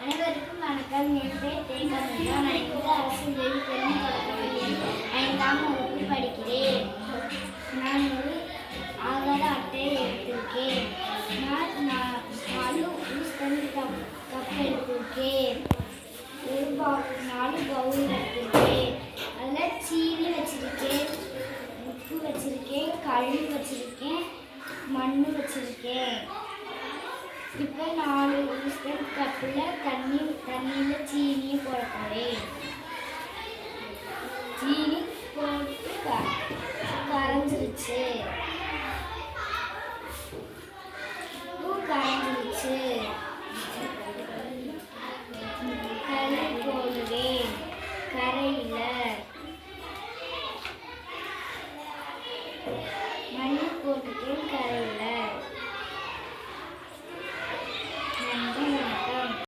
அனைவருக்கும் வணக்கம். என் பேர் தேகமிழா. நான் இந்திய அரசு உதவி பெறும் தொடக்கப்பள்ளியில் 5ஆம் வகுப்பு படிக்கிறேன். நான் ஒரு ஆதார அட்டையை எடுத்திருக்கேன். நான் 4 ஊஸ்தன் கப் எடுத்திருக்கேன். 4 பவுல் எடுத்திருக்கேன். அதில் சீனி வச்சிருக்கேன், உப்பு வச்சிருக்கேன், கல் வச்சிருக்கேன், மண் வச்சிருக்கேன். இப்போ 4 ஊஸ்தன் கப்பில் தண்ணியில் சீனியை போட போகிறேன். சீனி போட்டு கரைஞ்சிருச்சு.